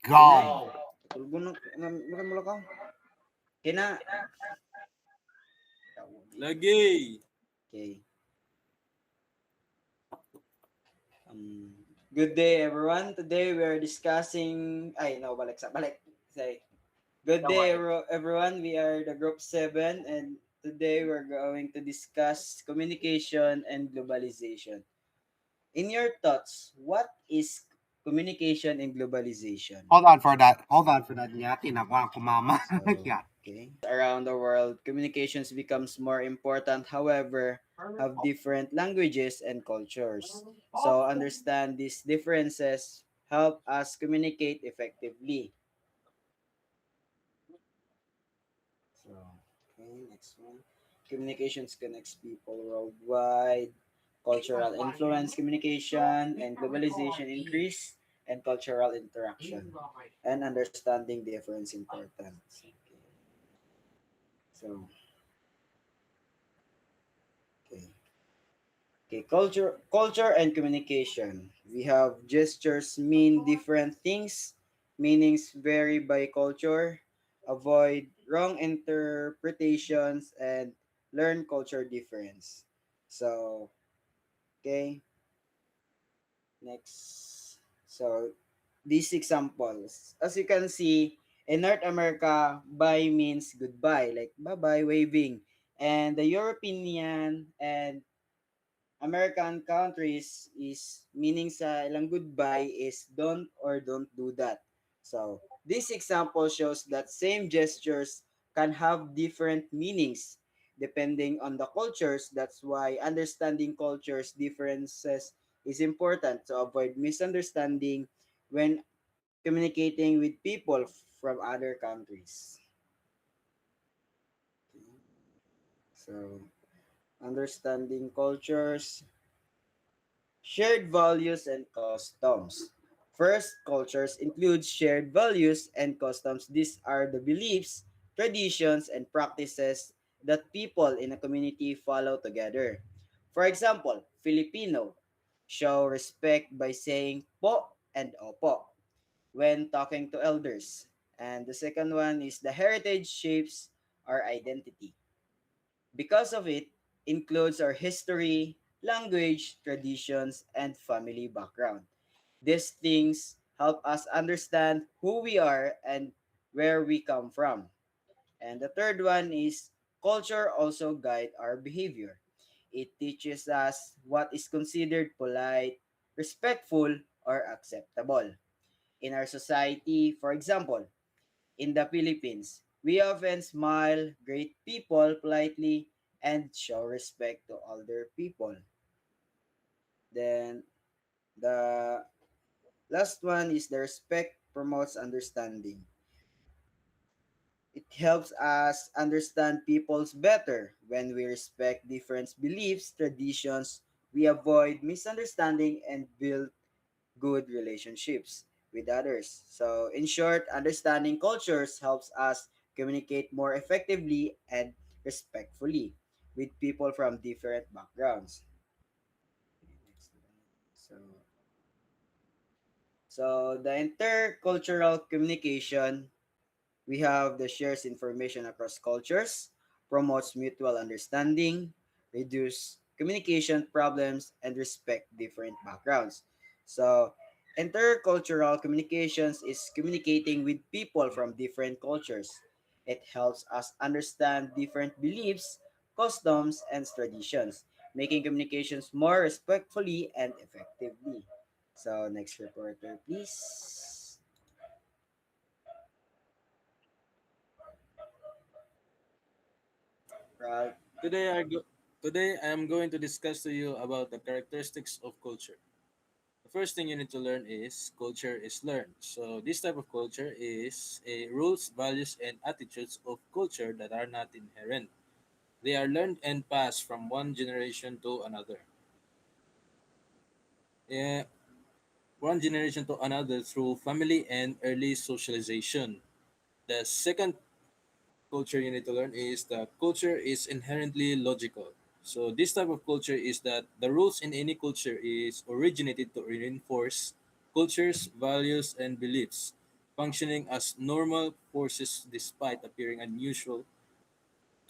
Kina, Go. tulgo na, makan mo lang Kina, Lagi. okay. Um, Good day, everyone. Today we are discussing. Ay, no, balik. Say, good Don't day, worry. everyone. We are the group 7, and today we're going to discuss communication and globalization. In your thoughts, what is communication and globalization? Hold on for that. Hold on for that. Niya, tinawa ko mama. So, Yeah. okay. Around the world, communications becomes more important, however, have different languages and cultures. So, understand these differences help us communicate effectively. So, okay, next one. Communications connects people worldwide. Cultural influence communication and globalization increase and cultural interaction and understanding difference important. Okay. So, okay. Okay, culture and communication. We have gestures mean different things. Meanings vary by culture. Avoid wrong interpretations and learn culture difference. So, okay, next. So, these examples. As you can see, in North America, bye means goodbye, like bye-bye, waving. And the European and American countries is meaning sa ilang goodbye is don't do that. So, this example shows that same gestures can have different meanings depending on the cultures. That's why understanding cultures differences is important to avoid misunderstanding when communicating with people from other countries. So, understanding cultures. Shared values and customs. First, cultures include shared values and customs. These are the beliefs, traditions, and practices that people in a community follow together. For example, Filipino show respect by saying po and opo when talking to elders. And the second one is the heritage shapes our identity. Because of it, includes our history, language, traditions, and family background. These things help us understand who we are and where we come from. And the third one is culture also guide our behavior. It teaches us what is considered polite, respectful, or acceptable. In our society, for example, in the Philippines, we often smile, greet people politely, and show respect to older people. Then the last one is the respect promotes understanding. It helps us understand people's better. When we respect different beliefs, traditions, we avoid misunderstanding and build good relationships with others. So, in short, understanding cultures helps us communicate more effectively and respectfully with people from different backgrounds. So, so the intercultural communication, we have the shares information across cultures, promotes mutual understanding, reduce communication problems, and respect different backgrounds. So, intercultural communications is communicating with people from different cultures. It helps us understand different beliefs, customs, and traditions, making communications more respectfully and effectively. So, next reporter, please. Right. Today I go Today I am going to discuss to you about the characteristics of culture. The first thing you need to learn is culture is learned. So this type of culture is a rules, values, and attitudes of culture that are not inherent. They are learned and passed from one generation to another. Yeah, one generation to another through family and early socialization. The second culture you need to learn is that culture is inherently logical. So this type of culture is that the rules in any culture is originated to reinforce culture's values and beliefs. functioning as normal forces despite appearing unusual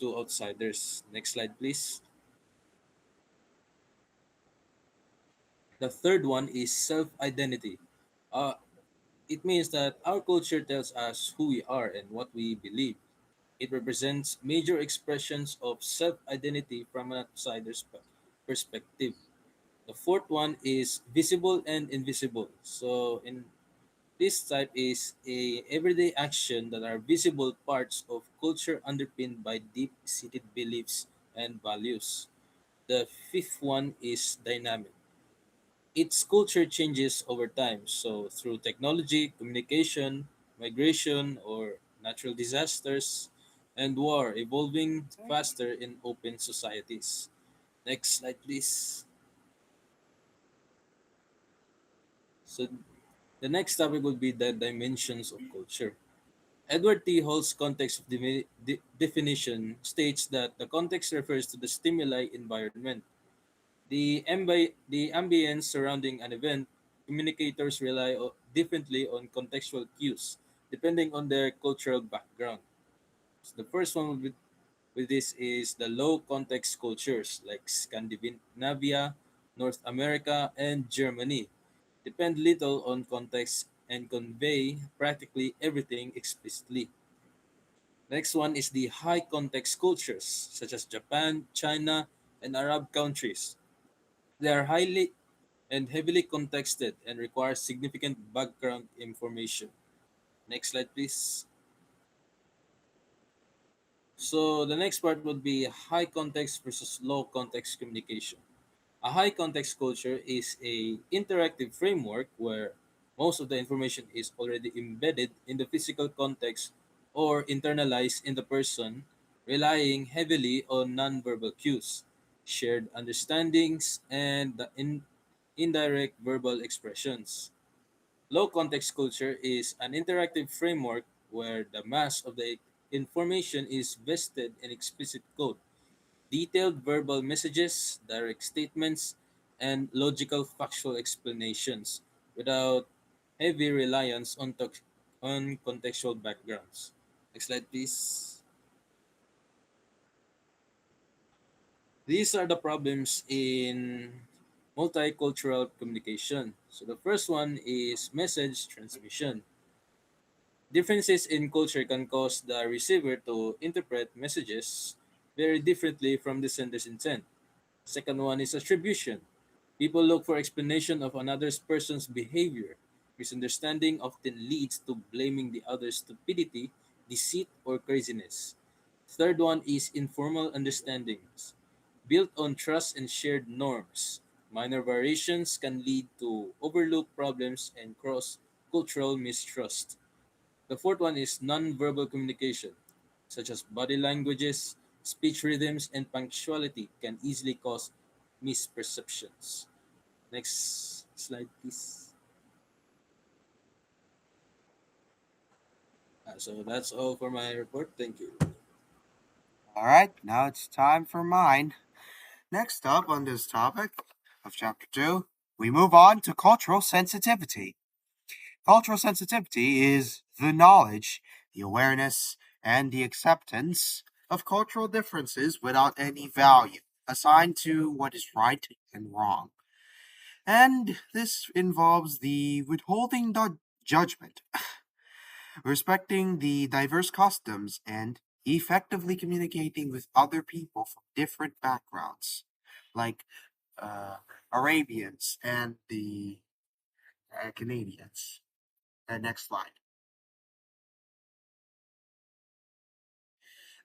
to outsiders. Next slide, please. The third one is self identity. Uh, it means that our culture tells us who we are and what we believe. It represents major expressions of self identity from an outsider's perspective. The fourth one is visible and invisible. So, in this type is a everyday action that are visible parts of culture underpinned by deep-seated beliefs and values. The fifth one is dynamic. Its culture changes over time. So through technology, communication, migration, or natural disasters, and war, evolving faster in open societies. Next slide, please. So the next topic will be the dimensions of culture. Edward T. Hall's context of definition states that the context refers to the stimuli environment, the ambience surrounding an event. Communicators rely differently on contextual cues depending on their cultural background. So the first one with this is the low context cultures like Scandinavia, North America, and Germany depend little on context and convey practically everything explicitly. Next one is the high context cultures such as Japan, China, and Arab countries. They are highly and heavily contexted and require significant background information. Next slide, please. So the next part would be high context versus low context communication. A high context culture is a interactive framework where most of the information is already embedded in the physical context or internalized in the person, relying heavily on nonverbal cues, shared understandings, and the indirect verbal expressions. Low context culture is an interactive framework where the mass of the information is vested in explicit code, detailed verbal messages, direct statements, and logical factual explanations without heavy reliance on contextual backgrounds. Next slide, please. These are the problems in multicultural communication. So the first one is message transmission. Differences in culture can cause the receiver to interpret messages very differently from the sender's intent. Second one is attribution. People look for explanation of another person's behavior. Misunderstanding often leads to blaming the other's stupidity, deceit, or craziness. Third one is informal understandings. Built on trust and shared norms. Minor variations can lead to overlooked problems and cross cultural mistrust. The fourth one is nonverbal communication, such as body languages, speech rhythms, and punctuality, can easily cause misperceptions. Next slide, please. So that's all for my report. Thank you. All right, now it's time for mine. Next up on this topic of chapter 2, we move on to cultural sensitivity. Cultural sensitivity is the knowledge, the awareness, and the acceptance of cultural differences without any value assigned to what is right and wrong. And this involves the withholding the judgment, respecting the diverse customs, and effectively communicating with other people from different backgrounds, like uh, Arabians and the Canadians. Next slide.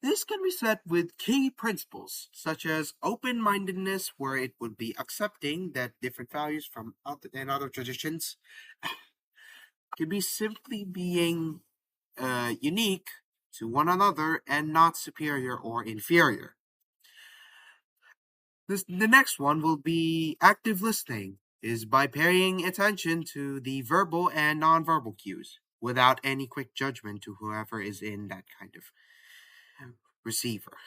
This can be set with key principles, such as open mindedness, where it would be accepting that different values from other, and other traditions could be simply being unique to one another and not superior or inferior. The next one will be active listening, is by paying attention to the verbal and nonverbal cues without any quick judgment to whoever is in that kind of receiver.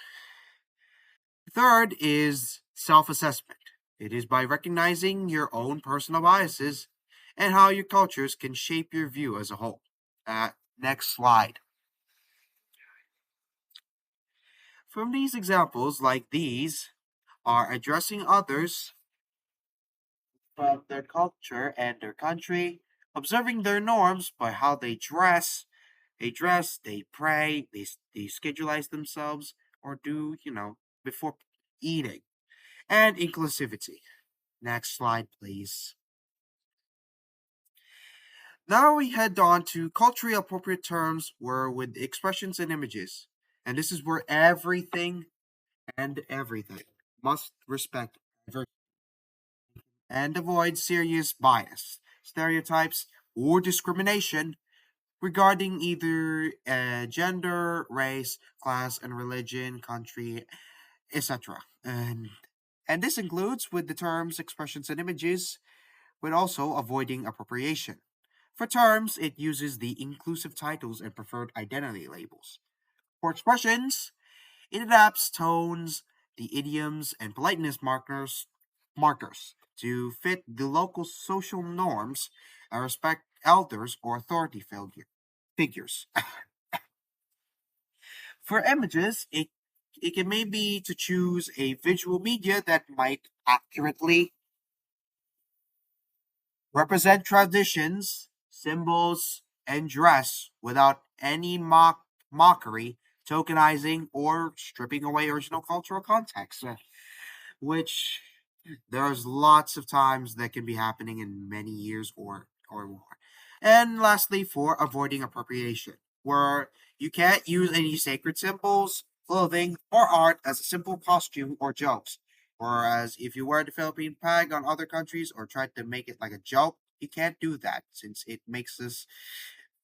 Third is self assessment. It is by recognizing your own personal biases and how your cultures can shape your view as a whole. Next slide. From these examples, like these, are addressing others from their culture and their country, observing their norms by how they pray, they scheduleize themselves, or do, before eating. And inclusivity. Next slide, please. Now we head on to culturally appropriate terms where with expressions and images. And this is where everything must respect diversity and avoid serious bias, stereotypes, or discrimination regarding either gender, race, class, and religion, country, etc. And this includes with the terms, expressions, and images, but also avoiding appropriation. For terms, it uses the inclusive titles and preferred identity labels. For expressions, it adapts tones, the idioms, and politeness markers to fit the local social norms and respect elders or authority figures. For images, it can maybe to choose a visual media that might accurately represent traditions, symbols, and dress without any mockery, tokenizing, or stripping away original cultural context, which there's lots of times that can be happening in many years or more. And lastly, for avoiding appropriation, where you can't use any sacred symbols, clothing, or art as a simple costume or jokes. Whereas if you wear the Philippine flag on other countries or try to make it like a joke, you can't do that since it makes us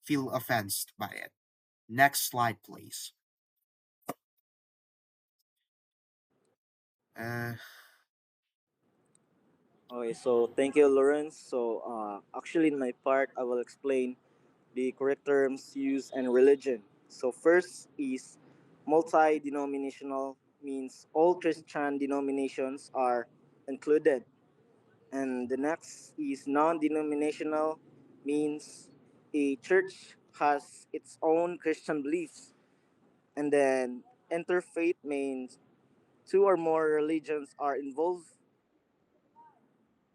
feel offensed by it. Next slide, please. Uh, Okay, so thank you, Lawrence. So, actually, in my part, I will explain the correct terms, use, and religion. So, first is multi denominational, means all Christian denominations are included. And the next is non denominational, means a church has its own Christian beliefs. And then interfaith means two or more religions are involved,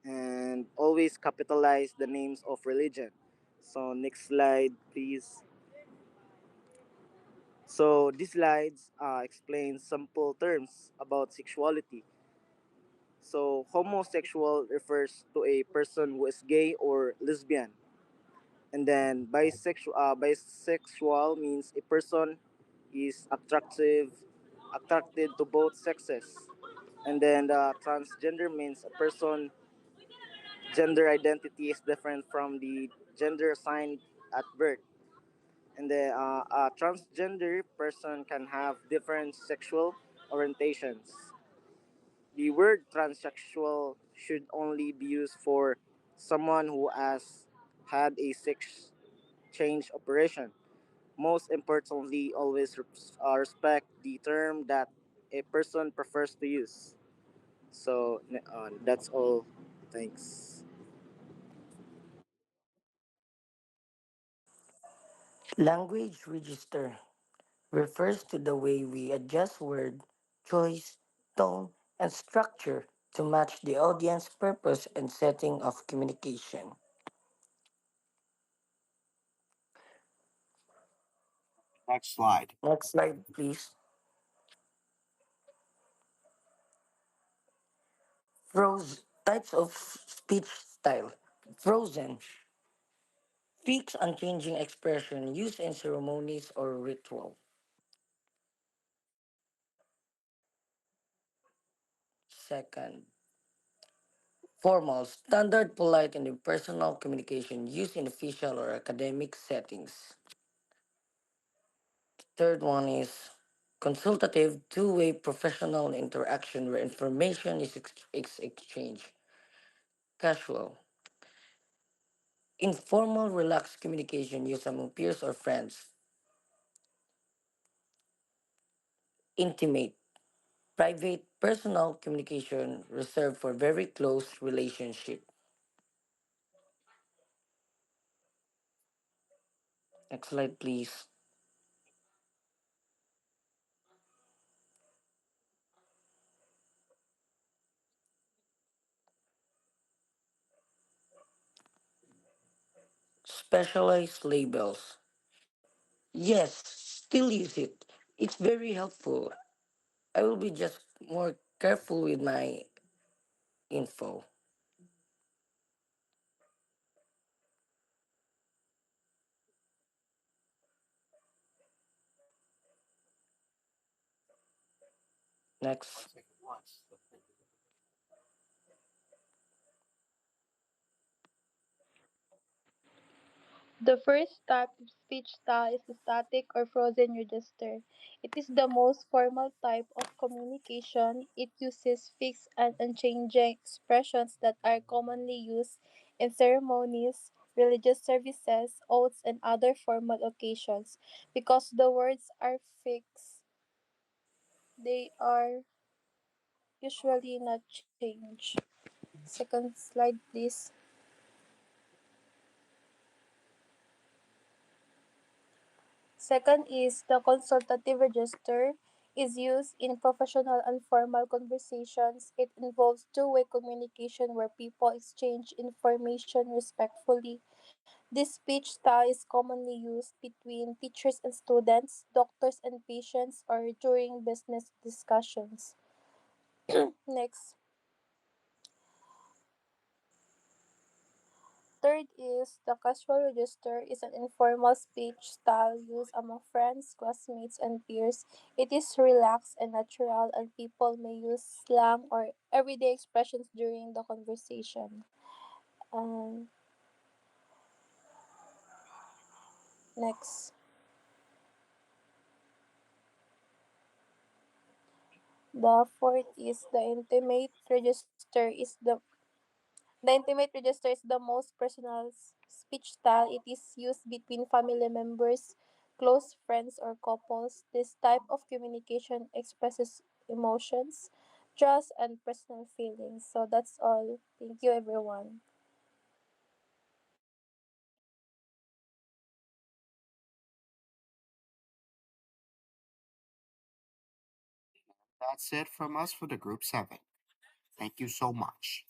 and always capitalize the names of religion. So next slide, please. So these slides explain simple terms about sexuality. So homosexual refers to a person who is gay or lesbian, and then bisexual means a person is attracted to both sexes, and then transgender means a person gender identity is different from the gender assigned at birth. And the a transgender person can have different sexual orientations. The word transsexual should only be used for someone who has had a sex change operation. Most importantly, always respect the term that a person prefers to use. So that's all. Thanks. Language register refers to the way we adjust word choice, tone, and structure to match the audience purpose and setting of communication. Next slide. Next slide, please. Types of speech style. Frozen, fixed unchanging expression used in ceremonies or ritual. Second, formal, standard, polite, and impersonal communication used in official or academic settings. Third one is consultative, two-way professional interaction where information is exchanged. Casual, informal, relaxed communication used among peers or friends. Intimate, private, personal communication reserved for very close relationship. Next slide, please. Specialized labels. Yes, still use it. It's very helpful. I will be just more careful with my info. One Next. second once. The first type of speech style is the static or frozen register. It is the most formal type of communication. It uses fixed and unchanging expressions that are commonly used in ceremonies, religious services, oaths, and other formal occasions. Because the words are fixed, they are usually not changed. Second slide, please. Second is the consultative register is used in professional and formal conversations. It involves two-way communication where people exchange information respectfully. This speech style is commonly used between teachers and students, doctors and patients, or during business discussions. Next. Third is the casual register is an informal speech style used among friends, classmates, and peers. It is relaxed and natural, and people may use slang or everyday expressions during the conversation. Um, Next, the fourth is the intimate register is the most personal speech style. It is used between family members, close friends, or couples. This type of communication expresses emotions, trust, and personal feelings. So that's all. Thank you, everyone. That's it from us for the group 7. Thank you so much.